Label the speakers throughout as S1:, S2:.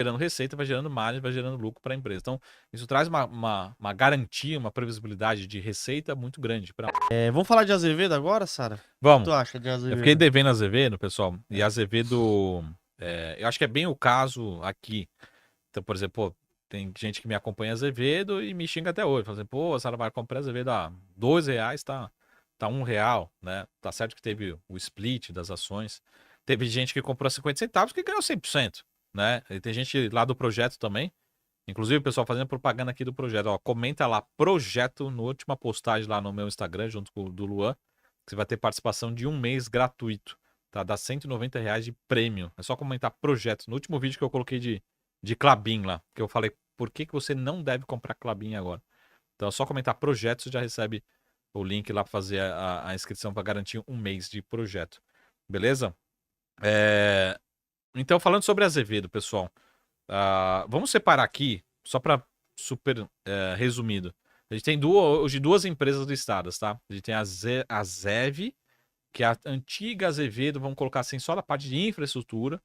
S1: gerando receita, vai gerando margem, vai gerando lucro para a empresa. Então, isso traz uma garantia, uma previsibilidade de receita muito grande.
S2: Vamos falar de Azevedo agora, Sara? O que
S1: Vamos.
S2: tu acha de
S1: Eu fiquei
S2: Azevedo?
S1: devendo Azevedo, pessoal, e
S2: É.
S1: Azevedo, eu acho que é bem o caso aqui. Então, por exemplo, pô, tem gente que me acompanha Azevedo e me xinga até hoje. Fala assim, pô, a Sara vai comprar Azevedo a R$ 2, tá R$ 1, né? Tá certo que teve o split das ações. Teve gente que comprou a 50 centavos que ganhou 100%, né? E tem gente lá do projeto também. Inclusive, o pessoal fazendo propaganda aqui do projeto. Ó, comenta lá, projeto, na última postagem lá no meu Instagram, junto com o do Luan, que você vai ter participação de 1 mês gratuito. Tá? Dá R$ 190 de prêmio. É só comentar projeto. No último vídeo que eu coloquei de Klabin lá, que eu falei por que você não deve comprar Klabin agora. Então é só comentar projeto, você já recebe o link lá para fazer a inscrição para garantir 1 mês de projeto. Beleza? Então, falando sobre Azevedo, pessoal, vamos separar aqui, só para super resumido. A gente tem hoje duas empresas listadas, tá? A gente tem a ZEV, que é a antiga Azevedo, vamos colocar assim, só na parte de infraestrutura,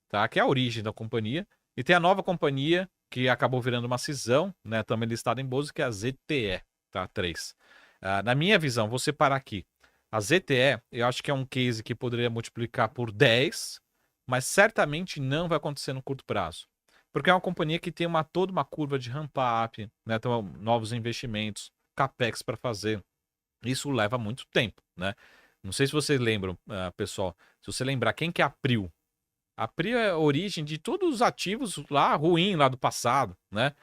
S1: tá? Que é a origem da companhia. E tem a nova companhia, que acabou virando uma cisão, né? Também listada em bolsa, que é a ZTE, tá? 3. Na minha visão, vou separar aqui. A ZTE, eu acho que é um case que poderia multiplicar por 10, mas certamente não vai acontecer no curto prazo. Porque é uma companhia que tem toda uma curva de ramp-up, né? Então, novos investimentos, capex para fazer. Isso leva muito tempo, né? Não sei se vocês lembram, pessoal. Se você lembrar quem que é a Prio. A Prio é a origem de todos os ativos lá ruim lá do passado, né?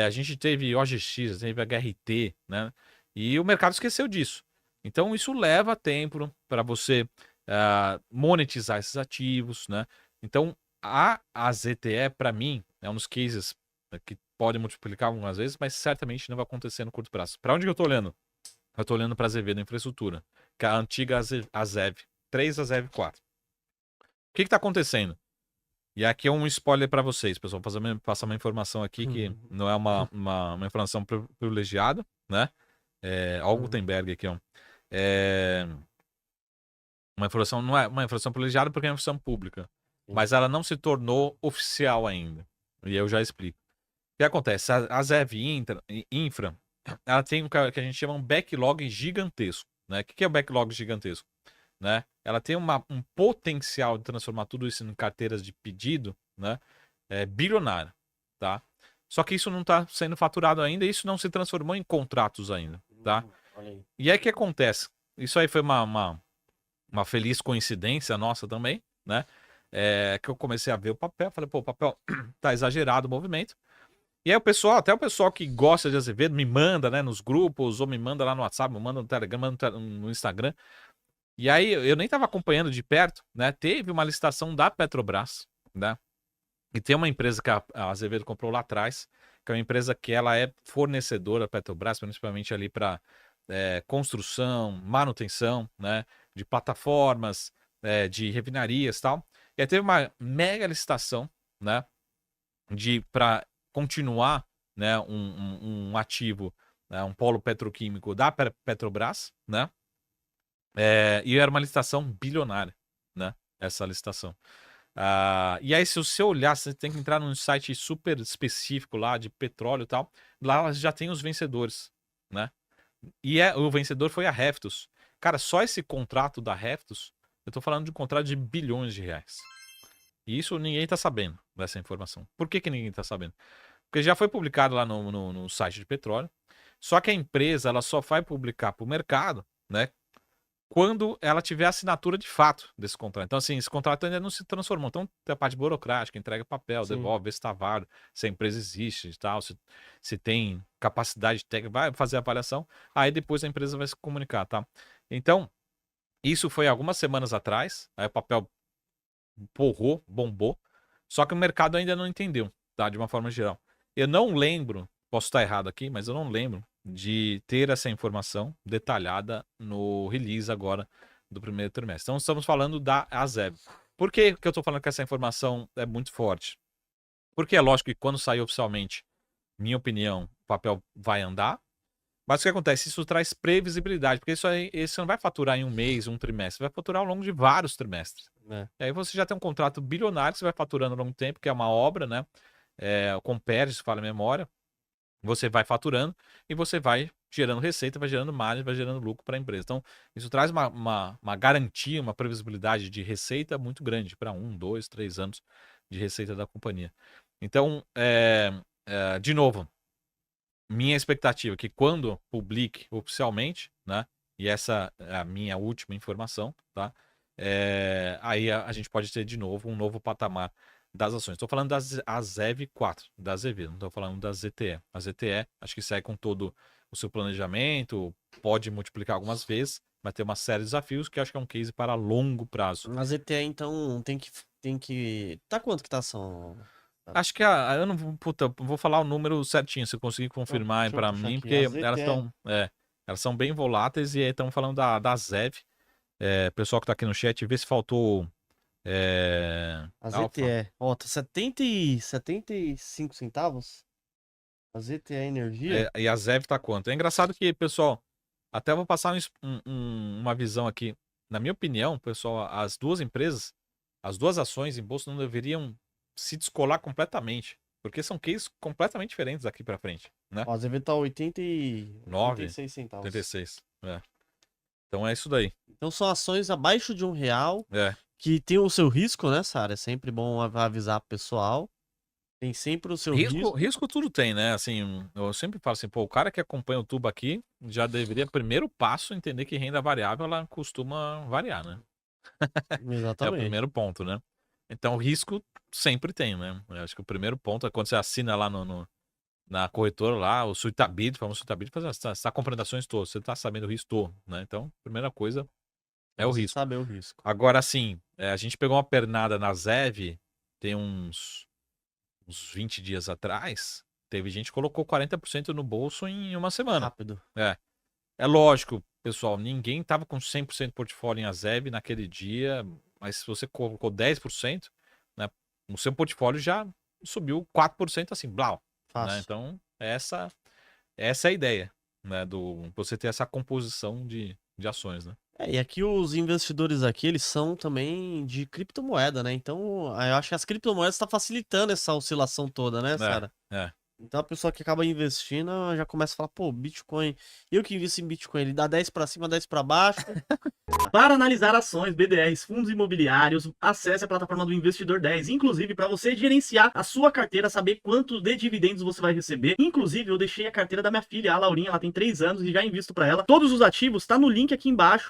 S1: A gente teve OGX, teve HRT, né? E o mercado esqueceu disso. Então isso leva tempo para você monetizar esses ativos, né? Então a ZTE, para mim, é um dos cases que pode multiplicar algumas vezes, mas certamente não vai acontecer no curto prazo. Para onde que eu tô olhando? Eu tô olhando para a Azevedo Infraestrutura, que é a antiga Azev 3, Azev 4. O que está acontecendo? E aqui é um spoiler para vocês, pessoal. Passar uma informação aqui que não é uma informação privilegiada, né? Ó, o Gutenberg aqui, ó. Uma informação, não é uma informação privilegiada porque é uma informação pública, mas ela não se tornou oficial ainda. E eu já explico. O que acontece? A Zev Infra, ela tem o que a gente chama um backlog gigantesco, né? O que é o backlog gigantesco? Né? Ela tem um potencial de transformar tudo isso em carteiras de pedido, né? Bilionário, tá? Só que isso não está sendo faturado ainda, e isso não se transformou em contratos ainda, tá? E aí o que acontece? Isso aí foi uma feliz coincidência nossa também, né? Que eu comecei a ver o papel, falei, pô, o papel tá exagerado o movimento. E aí até o pessoal que gosta de Azevedo me manda, né, nos grupos, ou me manda lá no WhatsApp, me manda no Telegram, manda no Instagram. E aí eu nem estava acompanhando de perto, né? Teve uma licitação da Petrobras, né? E tem uma empresa que a Azevedo comprou lá atrás, que é uma empresa que ela é fornecedora da Petrobras, principalmente ali para construção, manutenção, né? De plataformas, de refinarias e tal. E aí teve uma mega licitação, né? Para continuar, né? Um ativo, né, um polo petroquímico da Petrobras, né? E era uma licitação bilionária, né? Essa licitação. E aí, se você olhar, você tem que entrar num site super específico lá de petróleo e tal. Lá já tem os vencedores, né? E o vencedor foi a Heftus. Cara, só esse contrato da Heftus, eu tô falando de um contrato de bilhões de reais. E isso ninguém tá sabendo dessa informação. Por que ninguém tá sabendo? Porque já foi publicado lá no site de petróleo. Só que a empresa ela só vai publicar para o mercado, né? Quando ela tiver assinatura de fato desse contrato. Então, assim, esse contrato ainda não se transformou. Então, tem a parte burocrática, entrega papel, devolve, vê se está válido, se a empresa existe e tal, se tem capacidade técnica, vai fazer a avaliação, aí depois a empresa vai se comunicar, tá? Então, isso foi algumas semanas atrás, aí o papel porrou, bombou, só que o mercado ainda não entendeu, tá? De uma forma geral. Eu não lembro, posso estar errado aqui, mas eu não lembro de ter essa informação detalhada no release agora do primeiro trimestre. Então estamos falando da Azev. Por que eu estou falando que essa informação é muito forte? Porque é lógico que quando sair oficialmente, minha opinião, o papel vai andar. Mas o que acontece? Isso traz previsibilidade, porque isso aí você não vai faturar em um mês, um trimestre, vai faturar ao longo de vários trimestres. E aí você já tem um contrato bilionário que você vai faturando ao longo do tempo, que é uma obra, né? com PER, se fala a memória, você vai faturando e você vai gerando receita, vai gerando margem, vai gerando lucro para a empresa. Então, isso traz uma garantia, uma previsibilidade de receita muito grande para 1, 2, 3 anos de receita da companhia. Então, de novo, minha expectativa é que quando publique oficialmente, né, e essa é a minha última informação, tá? Aí a gente pode ter de novo um novo patamar das ações. Estou falando das AZEV4, da ZV, não estou falando da ZTE. A ZTE, acho que segue com todo o seu planejamento, pode multiplicar algumas vezes, vai ter uma série de desafios que acho que é um case para longo prazo.
S2: A ZTE, então, tem que... Tá quanto que tá a ação?
S1: Acho que eu não vou falar o número certinho, se eu conseguir confirmar para mim, porque elas são bem voláteis e estamos falando da ZEV. Pessoal que está aqui no chat, vê se faltou...
S2: a ZTE, ó, tá 75 centavos. A ZTE Energia.
S1: E a ZEV tá quanto? É engraçado que, pessoal, até vou passar uma visão aqui. Na minha opinião, pessoal, as duas empresas, as duas ações em bolsa não deveriam se descolar completamente, porque são cases completamente diferentes daqui para frente, né?
S2: Ó, a ZV tá 86 centavos.
S1: 86, Então é isso daí.
S2: Então são ações abaixo de R$1, que tem o seu risco, né, Sara? É sempre bom avisar pro pessoal. Tem sempre o seu risco.
S1: Risco tudo tem, né? Assim, eu sempre falo assim, pô, o cara que acompanha o tubo aqui já deveria, primeiro passo, entender que renda variável, ela costuma variar, né?
S2: Exatamente.
S1: É o primeiro ponto, né? Então, risco sempre tem, né? Eu acho que o primeiro ponto é quando você assina lá na corretora, lá, o Suitabit, o famoso Suitabit, você está comprando ações todas, você está sabendo o risco todo, né? Então, a primeira coisa é o risco.
S2: Saber o risco.
S1: Agora, sim, a gente pegou uma pernada na ZEV, tem uns 20 dias atrás, teve gente que colocou 40% no bolso em uma semana.
S2: Rápido.
S1: É lógico, pessoal, ninguém tava com 100% portfólio em AZEV naquele dia, mas se você colocou 10%, né, o seu portfólio já subiu 4% assim, blau. Né? Então, essa é a ideia, né, você ter essa composição de ações, né?
S2: E aqui os investidores aqui, eles são também de criptomoeda, né? Então, eu acho que as criptomoedas estão facilitando essa oscilação toda, né, Sara? Então a pessoa que acaba investindo já começa a falar, pô, Bitcoin, eu que invisto em Bitcoin, ele dá 10 para cima, 10 para baixo. Para analisar ações, BDRs, fundos imobiliários, acesse a plataforma do Investidor 10. Inclusive, para você gerenciar a sua carteira, saber quanto de dividendos você vai receber. Inclusive, eu deixei a carteira da minha filha, a Laurinha, ela tem 3 anos e já invisto para ela. Todos os ativos, tá no link aqui embaixo.